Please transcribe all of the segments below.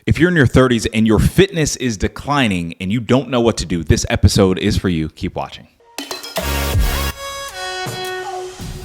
If you're in your 30s and your fitness is declining and you don't know what to do, this episode is for you. Keep watching.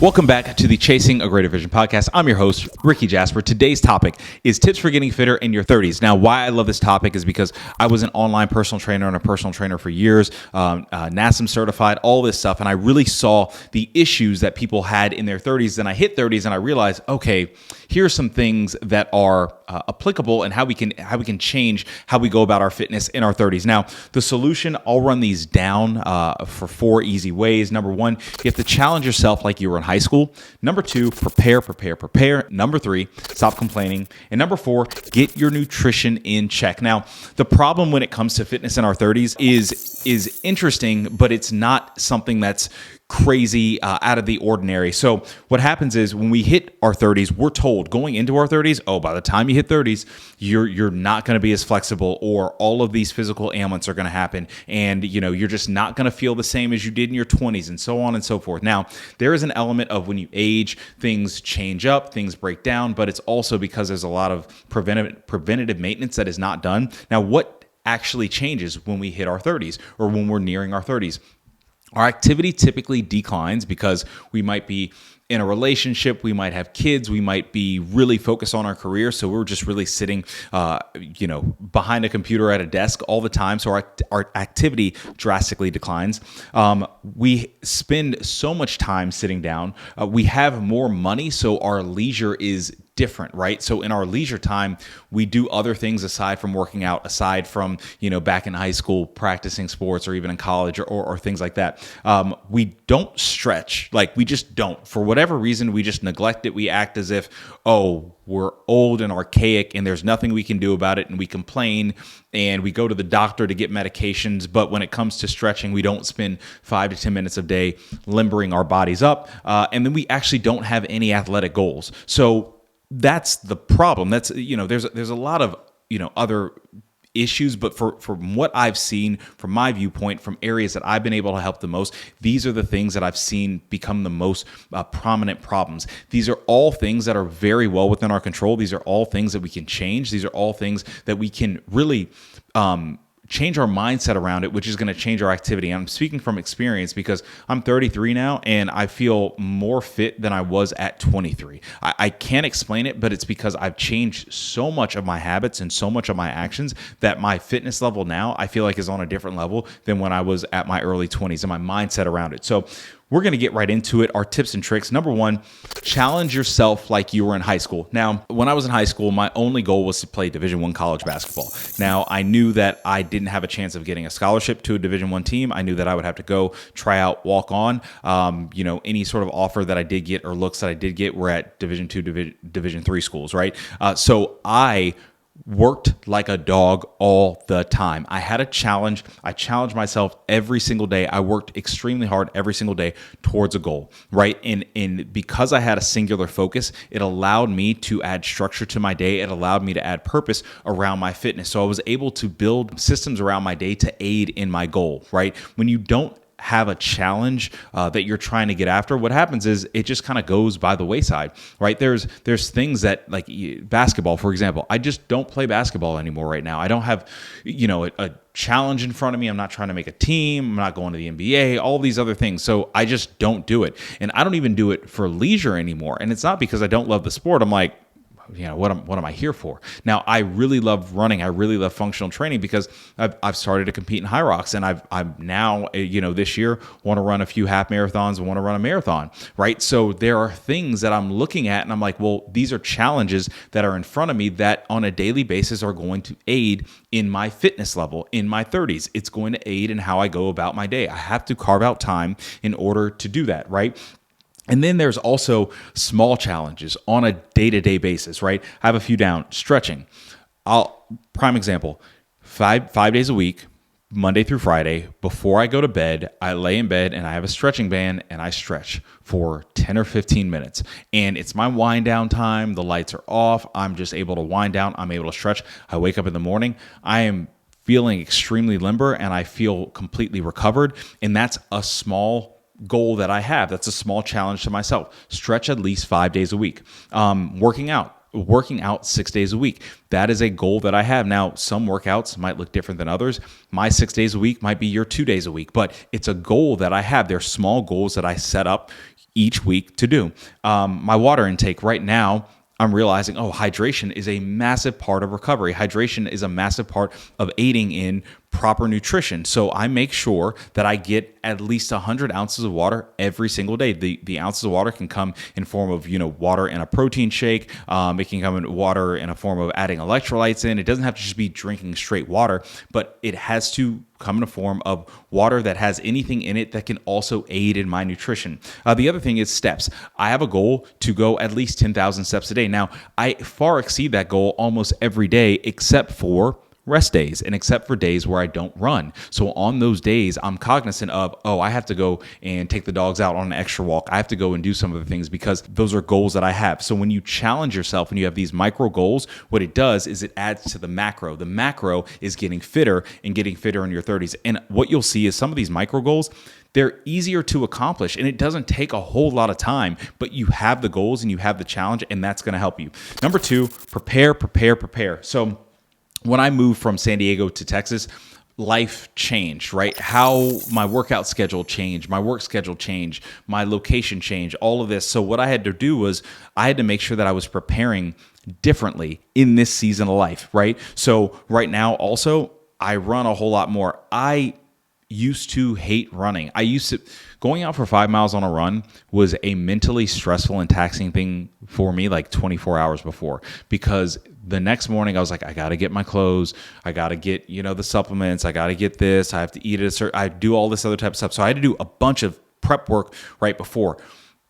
Welcome back to the Chasing a Greater Vision podcast. I'm your host, Rickey Jasper. Today's topic is tips for getting fitter in your 30s. Now, why I love this topic is because I was an online personal trainer and a personal trainer for years, NASM-certified, all this stuff, and I really saw the issues that people had in their 30s. Then I hit 30s and I realized, okay, here's some things that are applicable and how we can change how we go about our fitness in our 30s. Now, the solution, I'll run these down for 4 easy ways. Number 1, you have to challenge yourself like you were in high school. Number 2, prepare. Number 3, stop complaining. And number 4, get your nutrition in check. Now, the problem when it comes to fitness in our 30s is interesting, but it's not something that's crazy out of the ordinary. So what happens is when we hit our 30s, we're told going into our 30s, oh, by the time you hit 30s, you're not going to be as flexible, or all of these physical ailments are going to happen, and you're just not going to feel the same as you did in your 20s, and so on and so forth. Now, there is an element of when you age, things change up, things break down, but it's also because there's a lot of preventative maintenance that is not done. Now, what actually changes when we hit our 30s or when we're nearing our 30s? Our activity typically declines because we might be in a relationship, we might have kids, we might be really focused on our career, so we're just really sitting, behind a computer at a desk all the time. So our activity drastically declines. We spend so much time sitting down. We have more money, so our leisure is different, right? So in our leisure time, we do other things aside from working out, aside from, back in high school, practicing sports, or even in college or things like that. We don't stretch. Like, we just don't. For whatever reason, we just neglect it. We act as if, oh, we're old and archaic and there's nothing we can do about it. And we complain and we go to the doctor to get medications. But when it comes to stretching, we don't spend 5 to 10 minutes a day limbering our bodies up. And then we actually don't have any athletic goals. So that's the problem. That's, there's a lot of, other issues, but from what I've seen, from my viewpoint, from areas that I've been able to help the most, these are the things that I've seen become the most prominent problems. These are all things that are very well within our control. These are all things that we can change. These are all things that we can really change our mindset around it, which is going to change our activity. And I'm speaking from experience because I'm 33 now and I feel more fit than I was at 23. I can't explain it, but it's because I've changed so much of my habits and so much of my actions that my fitness level now I feel like is on a different level than when I was at my early 20s and my mindset around it. So we're going to get right into it. Our tips and tricks. Number 1, challenge yourself like you were in high school. Now, when I was in high school, my only goal was to play Division I college basketball. Now, I knew that I didn't have a chance of getting a scholarship to a Division I team. I knew that I would have to go try out, walk on. Any sort of offer that I did get or looks that I did get were at Division II, Division III schools, right? So I worked like a dog all the time. I had a challenge. I challenged myself every single day. I worked extremely hard every single day towards a goal, right? And because I had a singular focus, it allowed me to add structure to my day. It allowed me to add purpose around my fitness. So I was able to build systems around my day to aid in my goal, right? When you don't have a challenge that you're trying to get after, what happens is it just kind of goes by the wayside, right? There's things that, like basketball, for example. I just don't play basketball anymore right now. I don't have, a challenge in front of me. I'm not trying to make a team. I'm not going to the NBA, all these other things. So I just don't do it. And I don't even do it for leisure anymore. And it's not because I don't love the sport. I'm like, what am I here for? Now, I really love running. I really love functional training because I've started to compete in high rocks, and I'm now, this year want to run a few half marathons and want to run a marathon, right? So there are things that I'm looking at, and I'm like, well, these are challenges that are in front of me that on a daily basis are going to aid in my fitness level in my 30s. It's going to aid in how I go about my day. I have to carve out time in order to do that, right? And then there's also small challenges on a day-to-day basis, right? I have a few down. Stretching. Prime example, five days a week, Monday through Friday, before I go to bed, I lay in bed and I have a stretching band and I stretch for 10 or 15 minutes. And it's my wind down time. The lights are off. I'm just able to wind down. I'm able to stretch. I wake up in the morning. I am feeling extremely limber and I feel completely recovered. And that's a small goal that I have. That's a small challenge to myself. Stretch at least 5 days a week. Working out. working out 6 days a week. That is a goal that I have. Now, some workouts might look different than others. My 6 days a week might be your 2 days a week, but it's a goal that I have. They're small goals that I set up each week to do. My water intake right now, I'm realizing, hydration is a massive part of recovery. Hydration is a massive part of aiding in proper nutrition. So I make sure that I get at least 100 ounces of water every single day. The ounces of water can come in form of, water in a protein shake. It can come in water in a form of adding electrolytes in. It doesn't have to just be drinking straight water, but it has to come in a form of water that has anything in it that can also aid in my nutrition. The other thing is steps. I have a goal to go at least 10,000 steps a day. Now, I far exceed that goal almost every day except for rest days and except for days where I don't run. So on those days, I'm cognizant of, I have to go and take the dogs out on an extra walk. I have to go and do some of the things because those are goals that I have. So when you challenge yourself and you have these micro goals, what it does is it adds to the macro. The macro is getting fitter and getting fitter in your 30s. And what you'll see is some of these micro goals, they're easier to accomplish and it doesn't take a whole lot of time, but you have the goals and you have the challenge and that's going to help you. Number 2, prepare. So when I moved from San Diego to Texas, life changed, right? How my workout schedule changed, my work schedule changed, my location changed, all of this. So what I had to do was I had to make sure that I was preparing differently in this season of life, right? So right now also, I run a whole lot more. I used to hate running. Going out for 5 miles on a run was a mentally stressful and taxing thing for me like 24 hours before, because the next morning I was like, I got to get my clothes. I got to get, the supplements. I got to get this. I have to eat it. I do all this other type of stuff. So I had to do a bunch of prep work right before.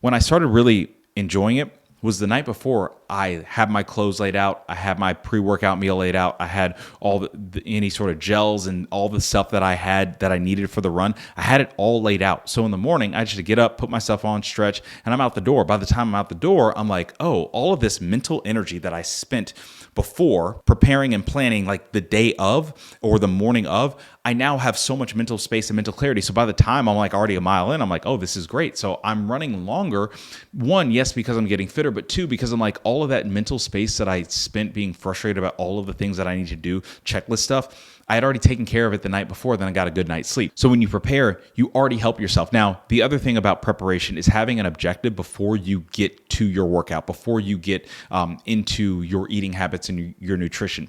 When I started really enjoying it was the night before. I had my clothes laid out. I had my pre-workout meal laid out. I had all any sort of gels and all the stuff that I had that I needed for the run. I had it all laid out. So in the morning, I just had to get up, put myself on, stretch, and I'm out the door. By the time I'm out the door, I'm like, all of this mental energy that I spent before preparing and planning like the day of or the morning of, I now have so much mental space and mental clarity. So by the time I'm like already a mile in, I'm like, this is great. So I'm running longer. 1, yes, because I'm getting fitter, but 2, because I'm like all of that mental space that I spent being frustrated about all of the things that I need to do, checklist stuff, I had already taken care of it the night before, then I got a good night's sleep. So when you prepare, you already help yourself. Now, the other thing about preparation is having an objective before you get to your workout, before you get into your eating habits and your nutrition.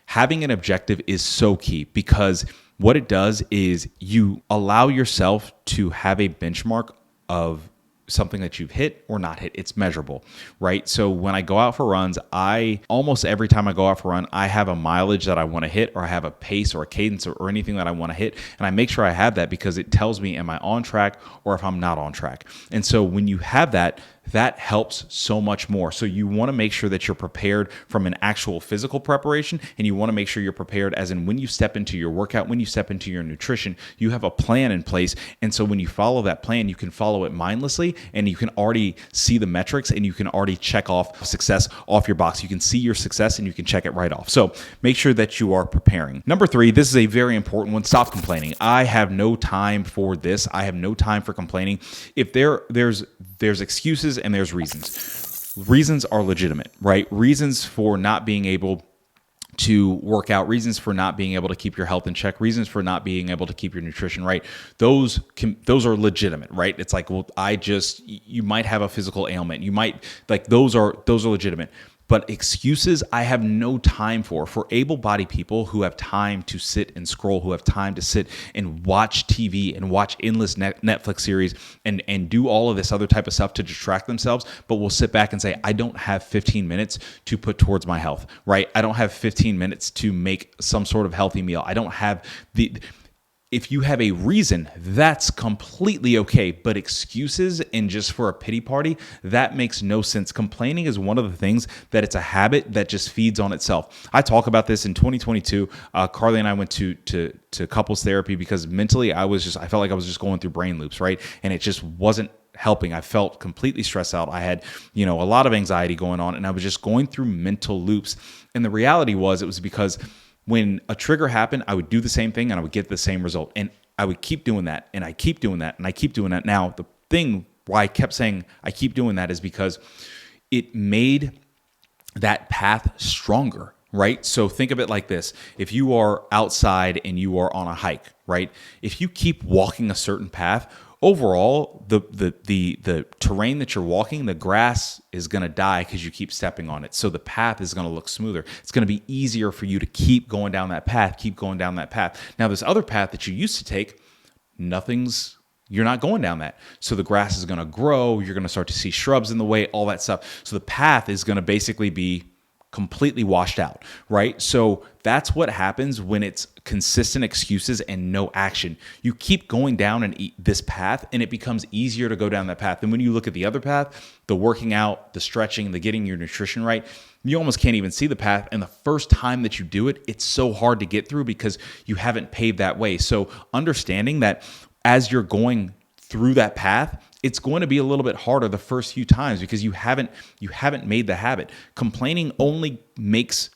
Having an objective is so key, because what it does is you allow yourself to have a benchmark of something that you've hit or not hit. It's measurable, right? So when I go out for runs, almost every time I go out for a run, I have a mileage that I want to hit, or I have a pace or a cadence or anything that I want to hit. And I make sure I have that because it tells me, am I on track or if I'm not on track? And so when you have that, that helps so much more. So you want to make sure that you're prepared from an actual physical preparation, and you want to make sure you're prepared as in when you step into your workout, when you step into your nutrition, you have a plan in place. And so when you follow that plan, you can follow it mindlessly, and you can already see the metrics, and you can already check off success off your box. You can see your success and you can check it right off. So make sure that you are preparing. Number 3, this is a very important one. Stop complaining. I have no time for this. I have no time for complaining. If there's excuses and there's reasons. Reasons are legitimate, right? Reasons for not being able to work out, reasons for not being able to keep your health in check, reasons for not being able to keep your nutrition right. Those are legitimate, right? It's like, you might have a physical ailment. You might those are legitimate. But excuses, I have no time for able-bodied people who have time to sit and scroll, who have time to sit and watch TV and watch endless Netflix series and do all of this other type of stuff to distract themselves, but will sit back and say, I don't have 15 minutes to put towards my health, right? I don't have 15 minutes to make some sort of healthy meal. I don't have if you have a reason, that's completely okay. But excuses and just for a pity party, that makes no sense. Complaining is one of the things that it's a habit that just feeds on itself. I talk about this in 2022. Carly and I went to couples therapy because mentally I felt like I was just going through brain loops, right? And it just wasn't helping. I felt completely stressed out. I had, a lot of anxiety going on, and I was just going through mental loops. And the reality was, it was because when a trigger happened, I would do the same thing and I would get the same result. And I would keep doing that, and I keep doing that, and I keep doing that. Now, the thing why I kept saying I keep doing that is because it made that path stronger, right? So think of it like this. If you are outside and you are on a hike, right? If you keep walking a certain path, overall, the terrain that you're walking, the grass is going to die because you keep stepping on it. So the path is going to look smoother. It's going to be easier for you to keep going down that path, keep going down that path. Now, this other path that you used to take, you're not going down that. So the grass is going to grow. You're going to start to see shrubs in the way, all that stuff. So the path is going to basically be completely washed out, right? So that's what happens when it's consistent excuses and no action. You keep going down and this path, and it becomes easier to go down that path. And when you look at the other path, the working out, the stretching, the getting your nutrition right, you almost can't even see the path. And the first time that you do it, it's so hard to get through because you haven't paved that way. So understanding that as you're going through that path, it's going to be a little bit harder the first few times because you haven't made the habit. Complaining only makes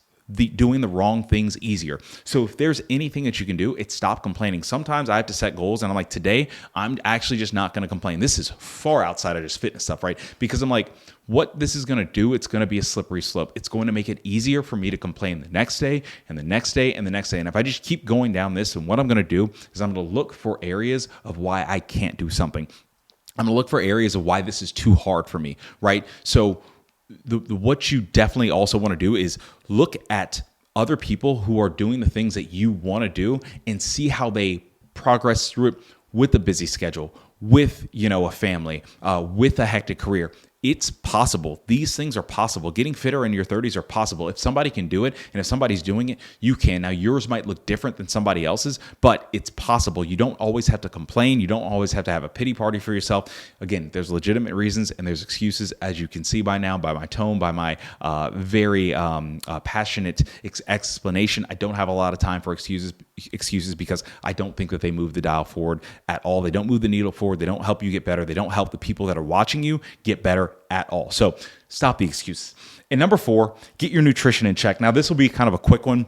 doing the wrong things easier. So if there's anything that you can do, it's stop complaining. Sometimes I have to set goals and I'm like, today, I'm actually just not going to complain. This is far outside of just fitness stuff, right? Because I'm like, what this is going to do, it's going to be a slippery slope. It's going to make it easier for me to complain the next day and the next day and the next day. And if I just keep going down this, and what I'm going to do is I'm going to look for areas of why I can't do something. I'm going to look for areas of why this is too hard for me, right? So what you definitely also want to do is look at other people who are doing the things that you want to do and see how they progress through it with a busy schedule, with, a family, with a hectic career. It's possible. These things are possible. Getting fitter in your 30s are possible. If somebody can do it, and if somebody's doing it, you can. Now, yours might look different than somebody else's, but it's possible. You don't always have to complain. You don't always have to have a pity party for yourself. Again, there's legitimate reasons and there's excuses, as you can see by now, by my tone, by my very passionate explanation. I don't have a lot of time for excuses because I don't think that they move the dial forward at all. They don't move the needle forward. They don't help you get better. They don't help the people that are watching you get better at all. So stop the excuses. And number 4, get your nutrition in check. Now, this will be kind of a quick one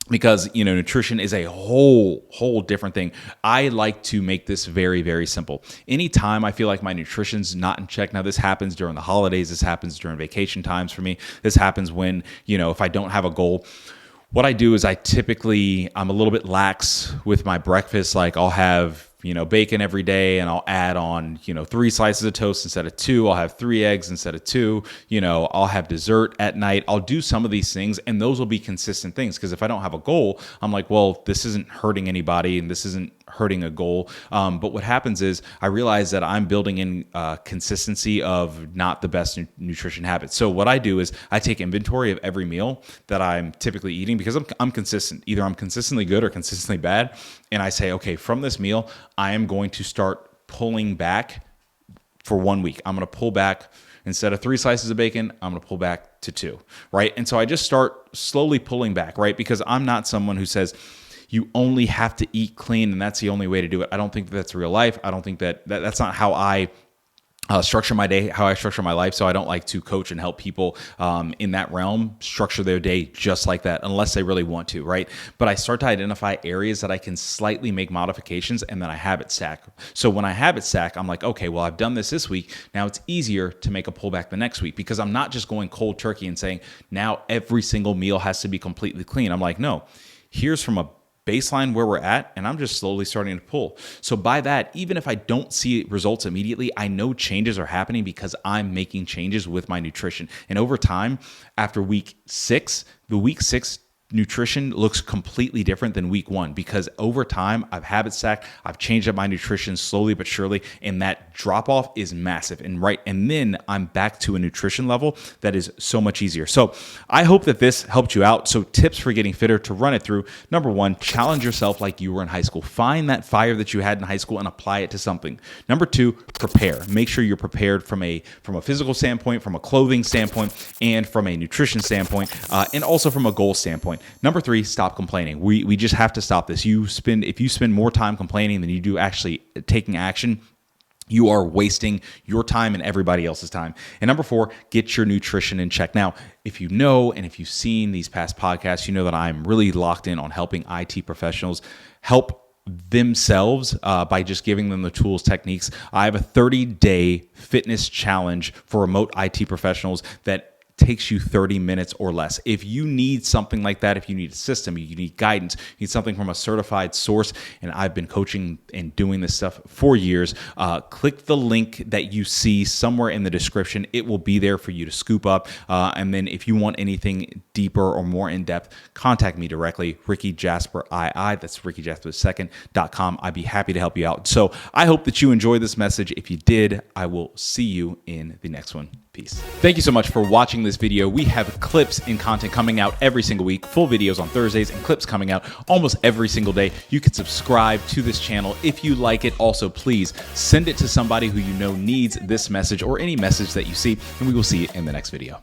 because, nutrition is a whole different thing. I like to make this very, very simple. Anytime I feel like my nutrition's not in check, now this happens during the holidays, this happens during vacation times for me, this happens when, if I don't have a goal. What I do is I'm a little bit lax with my breakfast. Like I'll have, bacon every day and I'll add on, 3 slices of toast instead of 2. I'll have 3 eggs instead of 2. I'll have dessert at night. I'll do some of these things and those will be consistent things. Because if I don't have a goal, I'm like, well, this isn't hurting anybody and this isn't hurting a goal. But what happens is I realize that I'm building in consistency of not the best nutrition habits. So what I do is I take inventory of every meal that I'm typically eating because I'm consistent. Either I'm consistently good or consistently bad. And I say, okay, from this meal, I am going to start pulling back for 1 week. I'm going to pull back. Instead of 3 slices of bacon, I'm going to pull back to 2, right? And so I just start slowly pulling back, right? Because I'm not someone who says, you only have to eat clean and that's the only way to do it. I don't think that's real life. I don't think that's not how I structure my day, how I structure my life. So I don't like to coach and help people in that realm structure their day just like that, unless they really want to, right? But I start to identify areas that I can slightly make modifications and then I habit stack. So when I habit stack, I'm like, okay, well, I've done this week. Now it's easier to make a pullback the next week because I'm not just going cold turkey and saying, now every single meal has to be completely clean. I'm like, no, here's from a baseline where we're at, and I'm just slowly starting to pull. So by that, even if I don't see results immediately, I know changes are happening because I'm making changes with my nutrition. And over time, after week 6, the week 6 nutrition looks completely different than week 1 because over time I've habit stacked, I've changed up my nutrition slowly but surely, and that drop off is massive. And then I'm back to a nutrition level that is so much easier. So I hope that this helped you out. So tips for getting fitter, to run it through. Number 1, challenge yourself like you were in high school. Find that fire that you had in high school and apply it to something. Number 2, prepare. Make sure you're prepared from a physical standpoint, from a clothing standpoint, and from a nutrition standpoint, and also from a goal standpoint. Number 3, stop complaining. We just have to stop this. If you spend more time complaining than you do actually taking action, you are wasting your time and everybody else's time. And number 4, get your nutrition in check. Now, if you know, and if you've seen these past podcasts, you know that I'm really locked in on helping IT professionals help themselves by just giving them the tools, techniques. I have a 30-day fitness challenge for remote IT professionals that takes you 30 minutes or less. If you need something like that, if you need a system, you need guidance, you need something from a certified source, and I've been coaching and doing this stuff for years, click the link that you see somewhere in the description. It will be there for you to scoop up. And then if you want anything deeper or more in depth, contact me directly, Rickey Jasper II. That's RickeyJasper2.com. I'd be happy to help you out. So I hope that you enjoyed this message. If you did, I will see you in the next one. Peace. Thank you so much for watching this video. We have clips and content coming out every single week, full videos on Thursdays, and clips coming out almost every single day. You can subscribe to this channel if you like it. Also, please send it to somebody who you know needs this message or any message that you see, and we will see you in the next video.